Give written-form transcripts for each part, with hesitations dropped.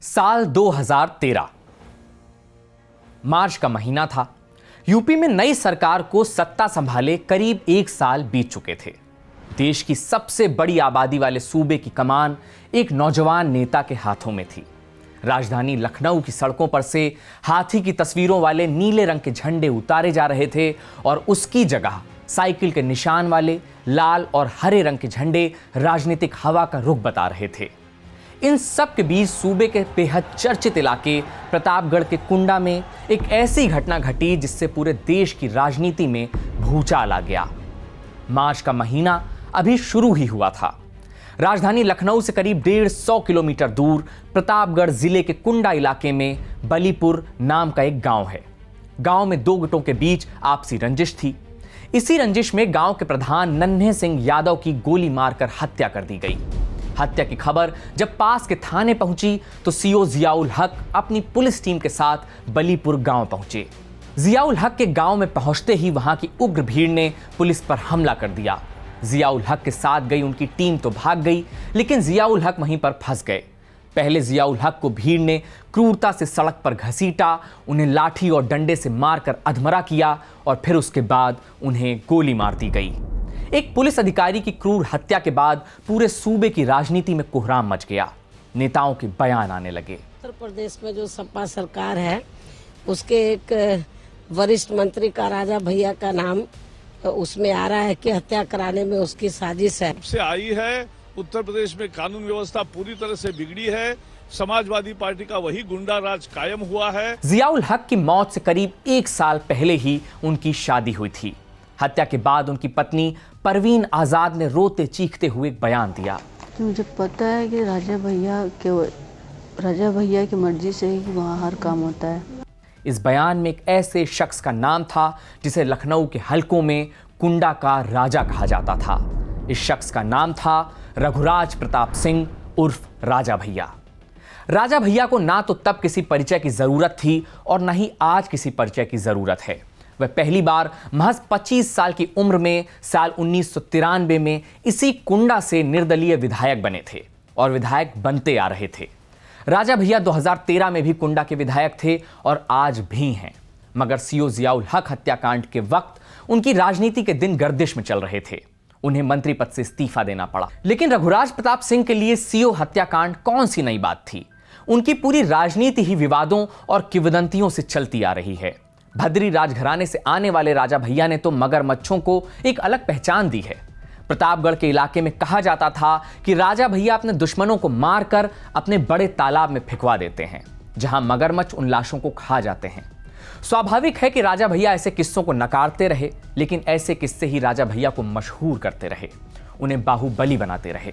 साल 2013 मार्च का महीना था। यूपी में नई सरकार को सत्ता संभाले करीब एक साल बीत चुके थे। देश की सबसे बड़ी आबादी वाले सूबे की कमान एक नौजवान नेता के हाथों में थी। राजधानी लखनऊ की सड़कों पर से हाथी की तस्वीरों वाले नीले रंग के झंडे उतारे जा रहे थे और उसकी जगह साइकिल के निशान वाले लाल और हरे रंग के झंडे राजनीतिक हवा का रुख बता रहे थे। इन सब के बीच सूबे के बेहद चर्चित इलाके प्रतापगढ़ के कुंडा में एक ऐसी घटना घटी जिससे पूरे देश की राजनीति में भूचाल आ गया। मार्च का महीना अभी शुरू ही हुआ था। राजधानी लखनऊ से करीब 150 किलोमीटर दूर प्रतापगढ़ जिले के कुंडा इलाके में बलीपुर नाम का एक गांव है। गांव में दो गुटों के बीच आपसी रंजिश थी। इसी रंजिश में गांव के प्रधान नन्हे सिंह यादव की गोली मारकर हत्या कर दी गई। हत्या की खबर जब पास के थाने पहुंची तो सीओ जियाउल हक अपनी पुलिस टीम के साथ बलीपुर गांव पहुंचे। जियाउल हक के गांव में पहुंचते ही वहां की उग्र भीड़ ने पुलिस पर हमला कर दिया। जियाउल हक के साथ गई उनकी टीम तो भाग गई, लेकिन जियाउल हक वहीं पर फंस गए। पहले जियाउल हक को भीड़ ने क्रूरता से सड़क पर घसीटा, उन्हें लाठी और डंडे से मारकर अधमरा किया और फिर उसके बाद उन्हें गोली मार दी गई। एक पुलिस अधिकारी की क्रूर हत्या के बाद पूरे सूबे की राजनीति में कोहराम मच गया। नेताओं के बयान आने लगे। उत्तर प्रदेश में जो सपा सरकार है उसके एक वरिष्ठ मंत्री का राजा भैया का नाम उसमें आ रहा है कि हत्या कराने में उसकी साजिश है। से आई है उत्तर प्रदेश में कानून व्यवस्था पूरी तरह से बिगड़ी है। समाजवादी पार्टी का वही गुंडा राज कायम हुआ है। जियाउल हक की मौत से करीब एक साल पहले ही उनकी शादी हुई थी। हत्या के बाद उनकी पत्नी परवीन आजाद ने रोते चीखते हुए एक बयान दिया। मुझे पता है कि राजा भैया की मर्जी से ही वहाँ हर काम होता है। इस बयान में एक ऐसे शख्स का नाम था जिसे लखनऊ के हलकों में कुंडा का राजा कहा जाता था। इस शख्स का नाम था रघुराज प्रताप सिंह उर्फ राजा भैया। राजा भैया को ना तो तब किसी परिचय की जरूरत थी और न ही आज किसी परिचय की जरूरत है। वह पहली बार महज 25 साल की उम्र में साल 1993 में इसी कुंडा से निर्दलीय विधायक बने थे और विधायक बनते आ रहे थे। राजा भैया 2013 में भी कुंडा के विधायक थे और आज भी हैं, मगर सीओ जियाउल हक हत्याकांड के वक्त उनकी राजनीति के दिन गर्दिश में चल रहे थे। उन्हें मंत्री पद से इस्तीफा देना पड़ा। लेकिन रघुराज प्रताप सिंह के लिए सीओ हत्याकांड कौन सी नई बात थी। उनकी पूरी राजनीति ही विवादों और किंवदंतियों से चलती आ रही है। भद्री राजघराने से आने वाले राजा भैया ने तो मगरमच्छों को एक अलग पहचान दी है। प्रतापगढ़ के इलाके में कहा जाता था कि राजा भैया अपने दुश्मनों को मारकर अपने बड़े तालाब में फेंकवा देते हैं, जहां मगरमच्छ उन लाशों को खा जाते हैं। स्वाभाविक है कि राजा भैया ऐसे किस्सों को नकारते रहे, लेकिन ऐसे किस्से ही राजा भैया को मशहूर करते रहे, उन्हें बाहुबली बनाते रहे।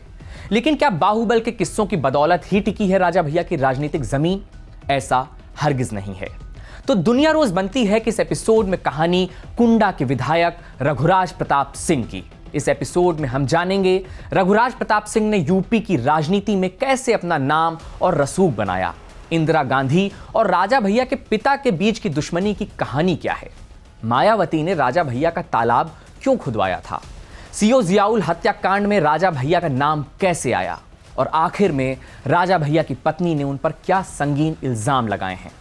लेकिन क्या बाहुबल के किस्सों की बदौलत ही टिकी है राजा भैया की राजनीतिक जमीन? ऐसा हरगिज नहीं है। तो दुनिया रोज बनती है कि इस एपिसोड में कहानी कुंडा के विधायक रघुराज प्रताप सिंह की। इस एपिसोड में हम जानेंगे रघुराज प्रताप सिंह ने यूपी की राजनीति में कैसे अपना नाम और रसूख बनाया। इंदिरा गांधी और राजा भैया के पिता के बीच की दुश्मनी की कहानी क्या है। मायावती ने राजा भैया का तालाब क्यों खुदवाया था। सीओ जियाउल हत्याकांड में राजा भैया का नाम कैसे आया, और आखिर में राजा भैया की पत्नी ने उन पर क्या संगीन इल्जाम लगाए हैं।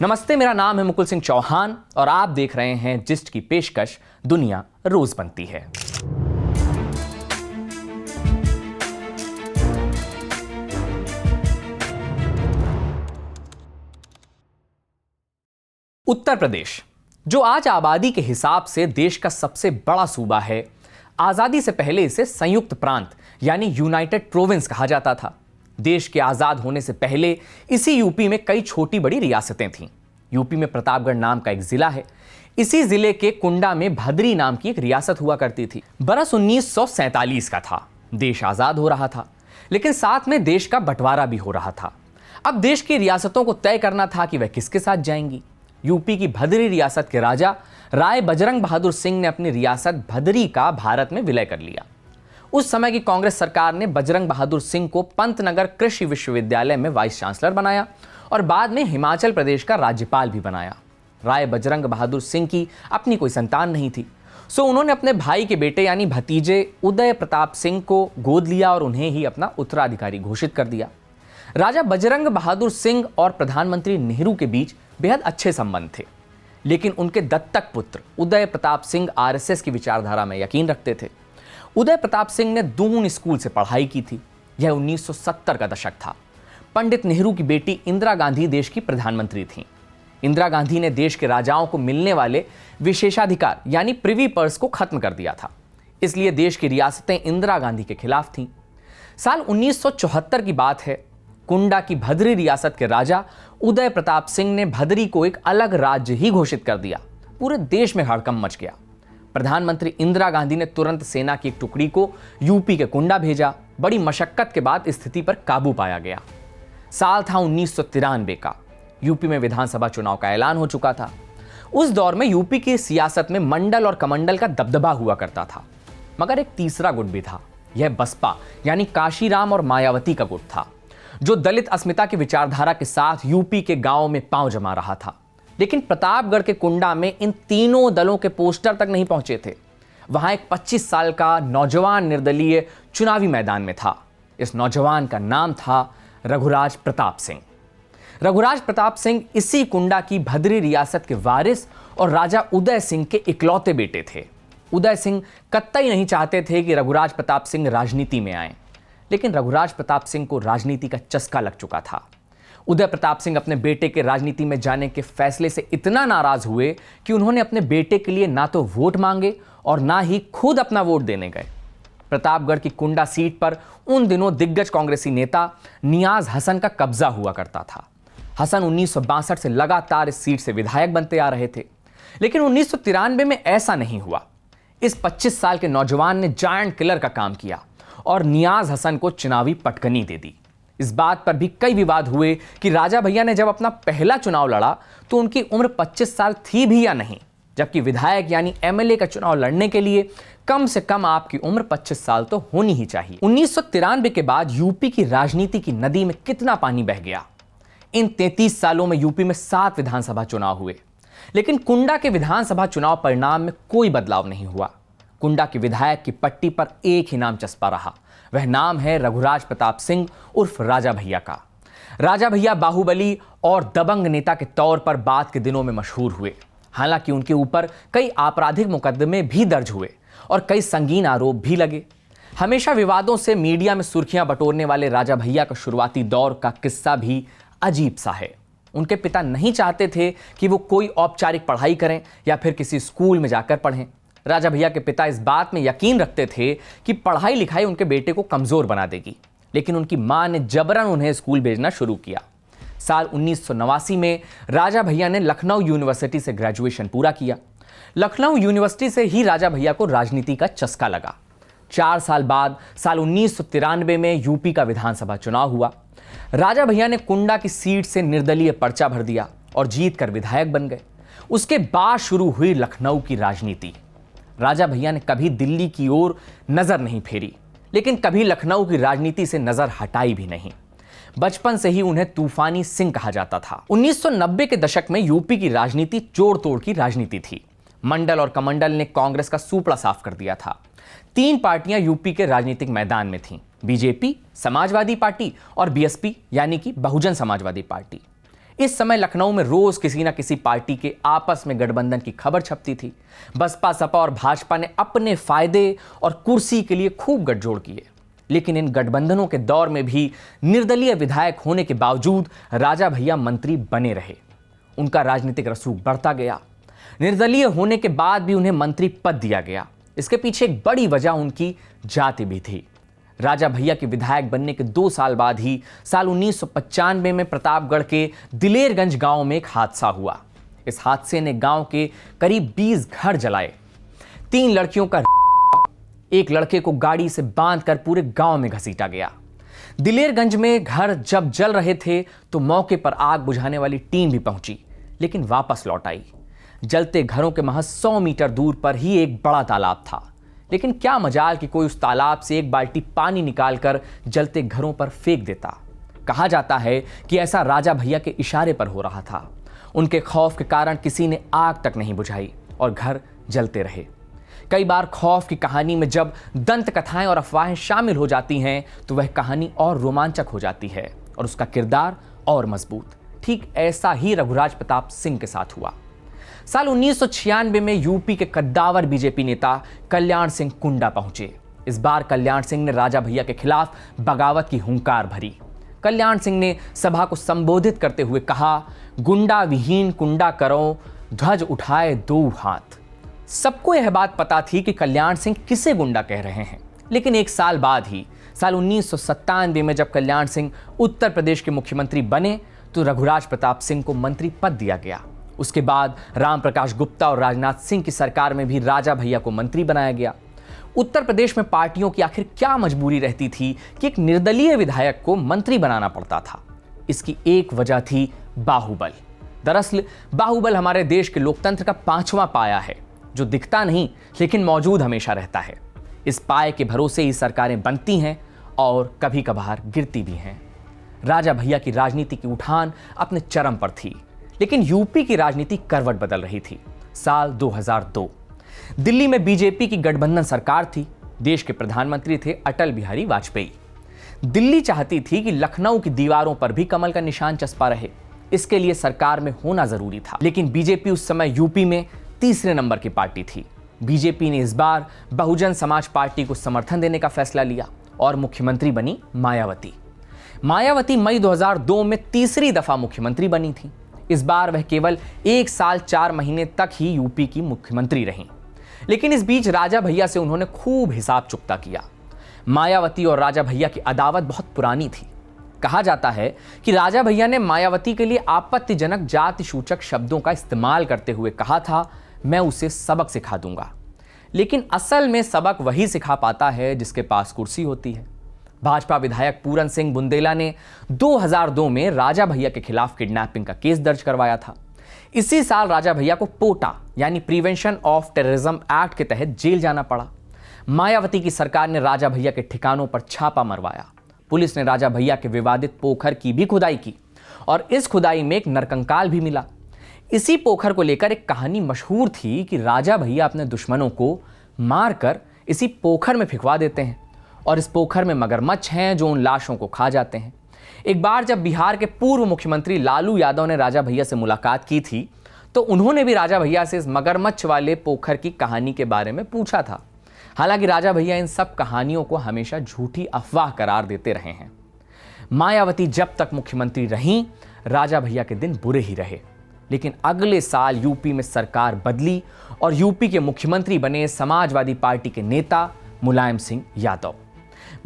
नमस्ते, मेरा नाम है मुकुल सिंह चौहान और आप देख रहे हैं जिस्ट की पेशकश दुनिया रोज बनती है। उत्तर प्रदेश, जो आज आबादी के हिसाब से देश का सबसे बड़ा सूबा है, आजादी से पहले इसे संयुक्त प्रांत यानी यूनाइटेड प्रोविंस कहा जाता था। देश के आजाद होने से पहले इसी यूपी में कई छोटी बड़ी रियासतें थीं। यूपी में प्रतापगढ़ नाम का एक जिला है। इसी जिले के कुंडा में भद्री नाम की एक रियासत हुआ करती थी। बरस 1947 का था। देश आजाद हो रहा था, लेकिन साथ में देश का बंटवारा भी हो रहा था। अब देश की रियासतों को तय करना था कि वह किसके साथ जाएंगी। यूपी की भद्री रियासत के राजा राय बजरंग बहादुर सिंह ने अपनी रियासत भद्री का भारत में विलय कर लिया। उस समय की कांग्रेस सरकार ने बजरंग बहादुर सिंह को पंतनगर कृषि विश्वविद्यालय में वाइस चांसलर बनाया और बाद में हिमाचल प्रदेश का राज्यपाल भी बनाया। राय बजरंग बहादुर सिंह की अपनी कोई संतान नहीं थी, सो उन्होंने अपने भाई के बेटे यानी भतीजे उदय प्रताप सिंह को गोद लिया और उन्हें ही अपना उत्तराधिकारी घोषित कर दिया। राजा बजरंग बहादुर सिंह और प्रधानमंत्री नेहरू के बीच बेहद अच्छे संबंध थे, लेकिन उनके दत्तक पुत्र उदय प्रताप सिंह आरएसएस की विचारधारा में यकीन रखते थे। उदय प्रताप सिंह ने दून स्कूल से पढ़ाई की थी। यह 1970 का दशक था। पंडित नेहरू की बेटी इंदिरा गांधी देश की प्रधानमंत्री थीं। इंदिरा गांधी ने देश के राजाओं को मिलने वाले विशेषाधिकार यानी प्रिवी पर्स को खत्म कर दिया था। इसलिए देश की रियासतें इंदिरा गांधी के खिलाफ थीं। साल 1974 की बात है। कुंडा की भदरी रियासत के राजा उदय प्रताप सिंह ने भदरी को एक अलग राज्य ही घोषित कर दिया। पूरे देश में हड़कंप मच गया। प्रधानमंत्री इंदिरा गांधी ने तुरंत सेना की एक टुकड़ी को यूपी के कुंडा भेजा। बड़ी मशक्कत के बाद स्थिति पर काबू पाया गया। साल था 1993 का। यूपी में विधानसभा चुनाव का ऐलान हो चुका था। उस दौर में यूपी की सियासत में मंडल और कमंडल का दबदबा हुआ करता था, मगर एक तीसरा गुट भी था। यह बसपा यानी काशीराम और मायावती का गुट था, जो दलित अस्मिता की विचारधारा के साथ यूपी के गांवों में पांव जमा रहा था। लेकिन प्रतापगढ़ के कुंडा में इन तीनों दलों के पोस्टर तक नहीं पहुंचे थे। वहां एक 25 साल का नौजवान निर्दलीय चुनावी मैदान में था। इस नौजवान का नाम था रघुराज प्रताप सिंह। रघुराज प्रताप सिंह इसी कुंडा की भदरी रियासत के वारिस और राजा उदय सिंह के इकलौते बेटे थे। उदय सिंह कतई नहीं चाहते थे कि रघुराज प्रताप सिंह राजनीति में आए, लेकिन रघुराज प्रताप सिंह को राजनीति का चस्का लग चुका था। उदय प्रताप सिंह अपने बेटे के राजनीति में जाने के फैसले से इतना नाराज हुए कि उन्होंने अपने बेटे के लिए ना तो वोट मांगे और ना ही खुद अपना वोट देने गए। प्रतापगढ़ की कुंडा सीट पर उन दिनों दिग्गज कांग्रेसी नेता नियाज हसन का कब्जा हुआ करता था। हसन 1962 से लगातार इस सीट से विधायक बनते आ रहे थे, लेकिन 1993 में ऐसा नहीं हुआ। इस 25 साल के नौजवान ने जायंट किलर का काम किया और नियाज हसन को चुनावी पटकनी दे दी। इस बात पर भी कई विवाद हुए कि राजा भैया ने जब अपना पहला चुनाव लड़ा तो उनकी उम्र 25 साल थी भी या नहीं, जबकि विधायक यानी एमएलए का चुनाव लड़ने के लिए कम से कम आपकी उम्र 25 साल तो होनी ही चाहिए। 1993 के बाद यूपी की राजनीति की नदी में कितना पानी बह गया। इन 33 सालों में यूपी में 7 विधानसभा चुनाव हुए, लेकिन कुंडा के विधानसभा चुनाव परिणाम में कोई बदलाव नहीं हुआ। कुंडा के विधायक की पट्टी पर एक ही नाम चस्पा रहा। वह नाम है रघुराज प्रताप सिंह उर्फ राजा भैया का। राजा भैया बाहुबली और दबंग नेता के तौर पर बाद के दिनों में मशहूर हुए। हालांकि उनके ऊपर कई आपराधिक मुकदमे भी दर्ज हुए और कई संगीन आरोप भी लगे। हमेशा विवादों से मीडिया में सुर्खियां बटोरने वाले राजा भैया का शुरुआती दौर का किस्सा भी अजीब सा है। उनके पिता नहीं चाहते थे कि वो कोई औपचारिक पढ़ाई करें या फिर किसी स्कूल में जाकर पढ़ें। राजा भैया के पिता इस बात में यकीन रखते थे कि पढ़ाई लिखाई उनके बेटे को कमजोर बना देगी, लेकिन उनकी मां ने जबरन उन्हें स्कूल भेजना शुरू किया। साल 1989 में राजा भैया ने लखनऊ यूनिवर्सिटी से ग्रेजुएशन पूरा किया। लखनऊ यूनिवर्सिटी से ही राजा भैया को राजनीति का चस्का लगा। 4 साल बाद साल 1993 में यूपी का विधानसभा चुनाव हुआ। राजा भैया ने कुंडा की सीट से निर्दलीय पर्चा भर दिया और जीत कर विधायक बन गए। उसके बाद शुरू हुई लखनऊ की राजनीति। राजा भैया ने कभी दिल्ली की ओर नजर नहीं फेरी, लेकिन कभी लखनऊ की राजनीति से नजर हटाई भी नहीं। बचपन से ही उन्हें तूफानी सिंह कहा जाता था। 1990 के दशक में यूपी की राजनीति जोड़ तोड़ की राजनीति थी। मंडल और कमंडल ने कांग्रेस का सूपड़ा साफ कर दिया था। 3 पार्टियां यूपी के राजनीतिक मैदान में थीं, बीजेपी, समाजवादी पार्टी और बीएसपी यानी कि बहुजन समाजवादी पार्टी। इस समय लखनऊ में रोज किसी न किसी पार्टी के आपस में गठबंधन की खबर छपती थी। बसपा, सपा और भाजपा ने अपने फायदे और कुर्सी के लिए खूब गठजोड़ किए, लेकिन इन गठबंधनों के दौर में भी निर्दलीय विधायक होने के बावजूद राजा भैया मंत्री बने रहे। उनका राजनीतिक रसूख बढ़ता गया। निर्दलीय होने के बाद भी उन्हें मंत्री पद दिया गया। इसके पीछे एक बड़ी वजह उनकी जाति भी थी। राजा भैया के विधायक बनने के 2 साल बाद ही साल 1995 में प्रतापगढ़ के दिलेरगंज गांव में एक हादसा हुआ। इस हादसे ने गांव के करीब 20 घर जलाए। 3 लड़कियों का एक लड़के को गाड़ी से बांधकर पूरे गांव में घसीटा गया। दिलेरगंज में घर जब जल रहे थे तो मौके पर आग बुझाने वाली टीम भी पहुंची, लेकिन वापस लौट आई। जलते घरों के महज 100 मीटर दूर पर ही एक बड़ा तालाब था, लेकिन क्या मजाल कि कोई उस तालाब से एक बाल्टी पानी निकालकर जलते घरों पर फेंक देता। कहा जाता है कि ऐसा राजा भैया के इशारे पर हो रहा था। उनके खौफ के कारण किसी ने आग तक नहीं बुझाई और घर जलते रहे। कई बार खौफ की कहानी में जब दंत कथाएं और अफवाहें शामिल हो जाती हैं तो वह कहानी और रोमांचक हो जाती है और उसका किरदार और मजबूत। ठीक ऐसा ही रघुराज प्रताप सिंह के साथ हुआ। साल 1996 में यूपी के कद्दावर बीजेपी नेता कल्याण सिंह कुंडा पहुंचे। इस बार कल्याण सिंह ने राजा भैया के खिलाफ बगावत की हुंकार भरी। कल्याण सिंह ने सभा को संबोधित करते हुए कहा, गुंडा विहीन कुंडा करो, ध्वज उठाए दो हाथ। सबको यह बात पता थी कि कल्याण सिंह किसे गुंडा कह रहे हैं, लेकिन एक साल बाद ही साल 1997 में जब कल्याण सिंह उत्तर प्रदेश के मुख्यमंत्री बने तो रघुराज प्रताप सिंह को मंत्री पद दिया गया। उसके बाद राम प्रकाश गुप्ता और राजनाथ सिंह की सरकार में भी राजा भैया को मंत्री बनाया गया। उत्तर प्रदेश में पार्टियों की आखिर क्या मजबूरी रहती थी कि एक निर्दलीय विधायक को मंत्री बनाना पड़ता था? इसकी एक वजह थी बाहुबल। दरअसल बाहुबल हमारे देश के लोकतंत्र का 5वां पाया है, जो दिखता नहीं लेकिन मौजूद हमेशा रहता है। इस पाए के भरोसे ही सरकारें बनती हैं और कभी कभार गिरती भी हैं। राजा भैया की राजनीति की उठान अपने चरम पर थी, लेकिन यूपी की राजनीति करवट बदल रही थी। साल 2002 दिल्ली में बीजेपी की गठबंधन सरकार थी। देश के प्रधानमंत्री थे अटल बिहारी वाजपेयी। दिल्ली चाहती थी कि लखनऊ की दीवारों पर भी कमल का निशान चस्पा रहे। इसके लिए सरकार में होना जरूरी था, लेकिन बीजेपी उस समय यूपी में तीसरे नंबर की पार्टी थी। बीजेपी ने इस बार बहुजन समाज पार्टी को समर्थन देने का फैसला लिया और मुख्यमंत्री बनी मायावती। मायावती मई 2002 में तीसरी दफा मुख्यमंत्री बनी थी। इस बार वह केवल 1 साल 4 महीने तक ही यूपी की मुख्यमंत्री रहीं, लेकिन इस बीच राजा भैया से उन्होंने खूब हिसाब चुकता किया। मायावती और राजा भैया की अदावत बहुत पुरानी थी। कहा जाता है कि राजा भैया ने मायावती के लिए आपत्तिजनक जाति सूचक शब्दों का इस्तेमाल करते हुए कहा था, मैं उसे सबक सिखा दूंगा। लेकिन असल में सबक वही सिखा पाता है जिसके पास कुर्सी होती है। भाजपा विधायक पूरन सिंह बुंदेला ने 2002 में राजा भैया के खिलाफ किडनैपिंग का केस दर्ज करवाया था। इसी साल राजा भैया को पोटा यानी प्रिवेंशन ऑफ टेररिज्म एक्ट के तहत जेल जाना पड़ा। मायावती की सरकार ने राजा भैया के ठिकानों पर छापा मरवाया। पुलिस ने राजा भैया के विवादित पोखर की भी खुदाई की और इस खुदाई में एक नरकंकाल भी मिला। इसी पोखर को लेकर एक कहानी मशहूर थी कि राजा भैया अपने दुश्मनों को मारकर इसी पोखर में फेंकवा देते हैं और इस पोखर में मगरमच्छ हैं जो उन लाशों को खा जाते हैं। एक बार जब बिहार के पूर्व मुख्यमंत्री लालू यादव ने राजा भैया से मुलाकात की थी तो उन्होंने भी राजा भैया से इस मगरमच्छ वाले पोखर की कहानी के बारे में पूछा था। हालांकि राजा भैया इन सब कहानियों को हमेशा झूठी अफवाह करार देते रहे हैं। मायावती जब तक मुख्यमंत्री रहीं, राजा भैया के दिन बुरे ही रहे। लेकिन अगले साल यूपी में सरकार बदली और यूपी के मुख्यमंत्री बने समाजवादी पार्टी के नेता मुलायम सिंह यादव।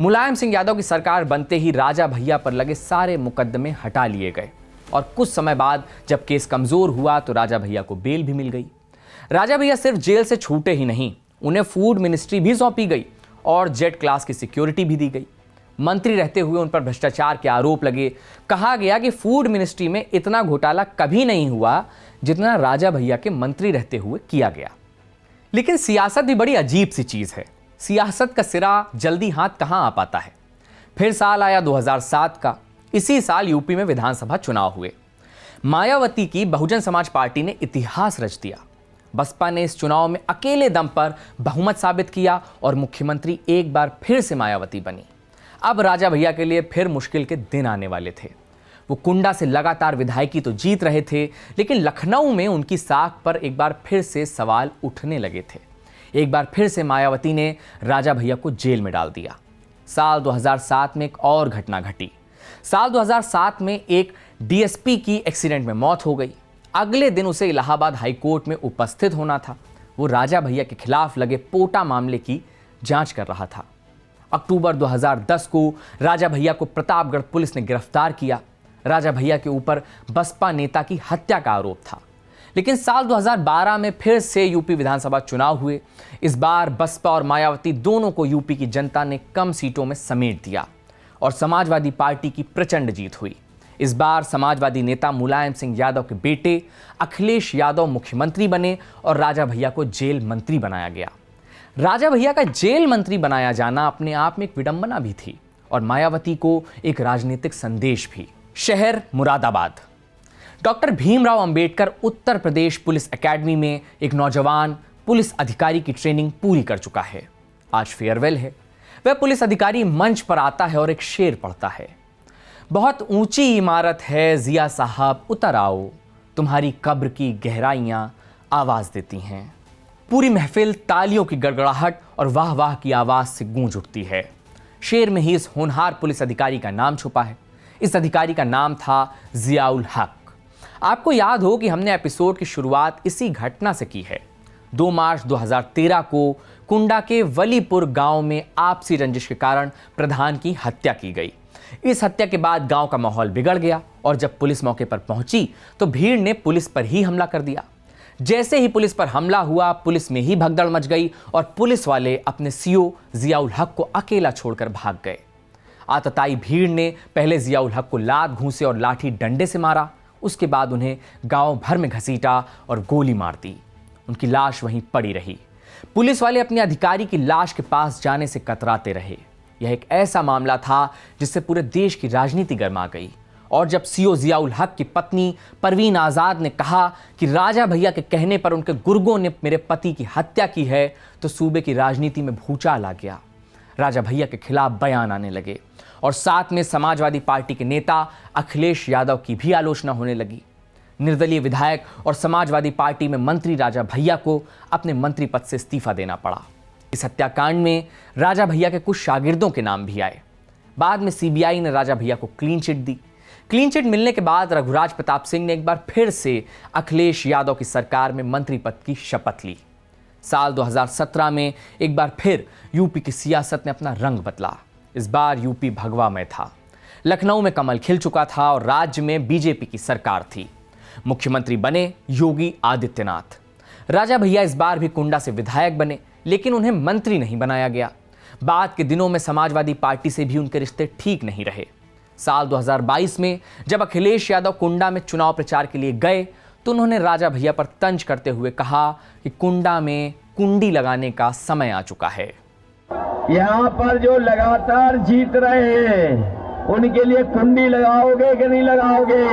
मुलायम सिंह यादव की सरकार बनते ही राजा भैया पर लगे सारे मुकदमे हटा लिए गए और कुछ समय बाद जब केस कमजोर हुआ तो राजा भैया को बेल भी मिल गई। राजा भैया सिर्फ जेल से छूटे ही नहीं, उन्हें फूड मिनिस्ट्री भी सौंपी गई और जेड क्लास की सिक्योरिटी भी दी गई। मंत्री रहते हुए उन पर भ्रष्टाचार के आरोप लगे। कहा गया कि फूड मिनिस्ट्री में इतना घोटाला कभी नहीं हुआ जितना राजा भैया के मंत्री रहते हुए किया गया। लेकिन सियासत भी बड़ी अजीब सी चीज है। सियासत का सिरा जल्दी हाथ कहां आ पाता है। फिर साल आया 2007 का। इसी साल यूपी में विधानसभा चुनाव हुए। मायावती की बहुजन समाज पार्टी ने इतिहास रच दिया। बसपा ने इस चुनाव में अकेले दम पर बहुमत साबित किया और मुख्यमंत्री एक बार फिर से मायावती बनी। अब राजा भैया के लिए फिर मुश्किल के दिन आने वाले थे। वो कुंडा से लगातार विधायकी तो जीत रहे थे, लेकिन लखनऊ में उनकी साख पर एक बार फिर से सवाल उठने लगे थे। एक बार फिर से मायावती ने राजा भैया को जेल में डाल दिया। साल 2007 में एक और घटना घटी। साल 2007 में एक डीएसपी की एक्सीडेंट में मौत हो गई। अगले दिन उसे इलाहाबाद हाईकोर्ट में उपस्थित होना था। वो राजा भैया के खिलाफ लगे पोटा मामले की जांच कर रहा था। अक्टूबर 2010 को राजा भैया को प्रतापगढ़ पुलिस ने गिरफ्तार किया। राजा भैया के ऊपर बसपा नेता की हत्या का आरोप था। लेकिन साल 2012 में फिर से यूपी विधानसभा चुनाव हुए। इस बार बसपा और मायावती दोनों को यूपी की जनता ने कम सीटों में समेट दिया और समाजवादी पार्टी की प्रचंड जीत हुई। इस बार समाजवादी नेता मुलायम सिंह यादव के बेटे अखिलेश यादव मुख्यमंत्री बने और राजा भैया को जेल मंत्री बनाया गया। राजा भैया का जेल मंत्री बनाया जाना अपने आप में एक विडंबना भी थी और मायावती को एक राजनीतिक संदेश भी। शहर Moradabad. Doctor Bhimrao Ambedkar Uttar Pradesh police academy में एक नौजवान पुलिस अधिकारी की ट्रेनिंग पूरी कर चुका है। आज फेयरवेल है। वह पुलिस अधिकारी मंच पर आता है और एक शेर पढ़ता है। बहुत ऊंची इमारत है जिया साहब, उतर आओ, तुम्हारी कब्र की गहराइयां आवाज देती हैं। पूरी महफिल तालियों की गड़गड़ाहट और वाह वाह की आवाज से गूंज उठती है। शेर में ही इस होनहार पुलिस अधिकारी का नाम छुपा है। इस अधिकारी का नाम था जियाउल हक। आपको याद हो कि हमने एपिसोड की शुरुआत इसी घटना से की है। 2 मार्च 2013 को कुंडा के वलीपुर गांव में आपसी रंजिश के कारण प्रधान की हत्या की गई। इस हत्या के बाद गांव का माहौल बिगड़ गया और जब पुलिस मौके पर पहुंची तो भीड़ ने पुलिस पर ही हमला कर दिया। जैसे ही पुलिस पर हमला हुआ, पुलिस में ही भगदड़ मच गई और पुलिस वाले अपने सीओ जियाउल हक को अकेला छोड़कर भाग गए। आतताई भीड़ ने पहले जियाउल हक को लात, घूंसे और लाठी डंडे से मारा। उसके बाद उन्हें गांव भर में घसीटा और गोली मार दी। उनकी लाश वहीं पड़ी रही। पुलिस वाले अपने अधिकारी की लाश के पास जाने से कतराते रहे। यह एक ऐसा मामला था जिससे पूरे देश की राजनीति गर्मा गई। और जब सीओ जियाउल हक की पत्नी परवीन आजाद ने कहा कि राजा भैया के कहने पर उनके गुर्गों ने मेरे पति की हत्या की है, तो सूबे की राजनीति में भूचाल आ गया। राजा भैया के खिलाफ बयान आने लगे और साथ में समाजवादी पार्टी के नेता अखिलेश यादव की भी आलोचना होने लगी। निर्दलीय विधायक और समाजवादी पार्टी में मंत्री राजा भैया को अपने मंत्री पद से इस्तीफा देना पड़ा। इस हत्याकांड में राजा भैया के कुछ शागिर्दों के नाम भी आए। बाद में सीबीआई ने राजा भैया को क्लीन चिट दी। क्लीन चिट मिलने के बाद रघुराज प्रताप सिंह ने एक बार फिर से अखिलेश यादव की सरकार में मंत्री पद की शपथ ली। साल 2017 में एक बार फिर यूपी की सियासत ने अपना रंग बदला। इस बार यूपी भगवा में था। लखनऊ में कमल खिल चुका था और राज्य में बीजेपी की सरकार थी। मुख्यमंत्री बने योगी आदित्यनाथ। राजा भैया इस बार भी कुंडा से विधायक बने, लेकिन उन्हें मंत्री नहीं बनाया गया। बाद के दिनों में समाजवादी पार्टी से भी उनके रिश्ते ठीक नहीं रहे। साल 2022 में जब अखिलेश यादव कुंडा में चुनाव प्रचार के लिए गए तो उन्होंने राजा भैया पर तंज करते हुए कहा कि कुंडा में कुंडी लगाने का समय आ चुका है। यहाँ पर जो लगातार जीत रहे हैं उनके लिए कुंडी लगाओगे कि नहीं लगाओगे?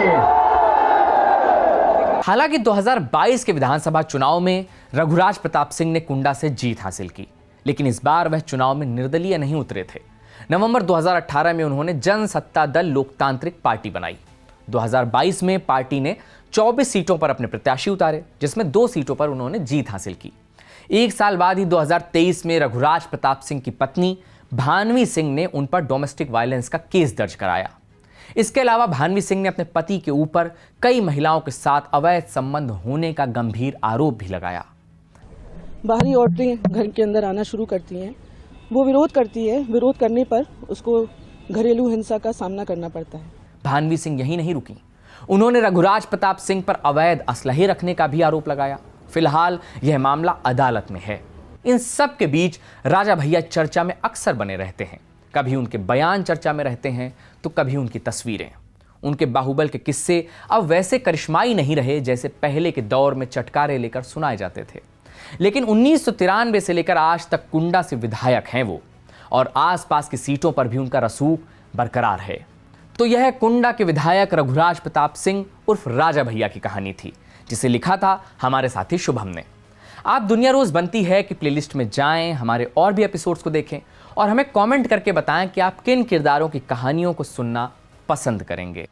हालांकि 2022 के विधानसभा चुनाव में रघुराज प्रताप सिंह ने कुंडा से जीत हासिल की, लेकिन इस बार वह चुनाव में निर्दलीय नहीं उतरे थे। नवंबर 2018 में उन्होंने जनसत्ता दल लोकतांत्रिक पार्टी बनाई। 2022 में पार्टी ने 24 सीटों पर अपने प्रत्याशी उतारे, जिसमें 2 सीटों पर उन्होंने जीत हासिल की। एक साल बाद ही 2023 में रघुराज प्रताप सिंह की पत्नी भानवी सिंह ने उन पर डोमेस्टिक वायलेंस का केस दर्ज कराया। इसके अलावा भानवी सिंह ने अपने पति के ऊपर कई महिलाओं के साथ अवैध संबंध होने का गंभीर आरोप भी लगाया। बाहरी औरतें घर के अंदर आना शुरू करती हैं, वो विरोध करती है, विरोध करने पर उसको घरेलू हिंसा का सामना करना पड़ता है। भानवी सिंह यहीं नहीं रुकी, उन्होंने रघुराज प्रताप सिंह पर अवैध असलहे रखने का भी आरोप लगाया। फिलहाल यह मामला अदालत में है। इन सब के बीच राजा भैया चर्चा में अक्सर बने रहते हैं। कभी उनके बयान चर्चा में रहते हैं तो कभी उनकी तस्वीरें। उनके बाहुबल के किस्से अब वैसे करिश्माई नहीं रहे जैसे पहले के दौर में चटकारे लेकर सुनाए जाते थे, लेकिन 1993 से लेकर आज तक कुंडा से विधायक हैं वो, और आसपास की सीटों पर भी उनका रसूख बरकरार है। तो यह कुंडा के विधायक रघुराज प्रताप सिंह उर्फ राजा भैया की कहानी थी, जिसे लिखा था हमारे साथी शुभम ने। आप दुनिया रोज बनती है कि प्लेलिस्ट में जाएं, हमारे और भी एपिसोड्स को देखें और हमें कमेंट करके बताएं कि आप किन किरदारों की कहानियों को सुनना पसंद करेंगे।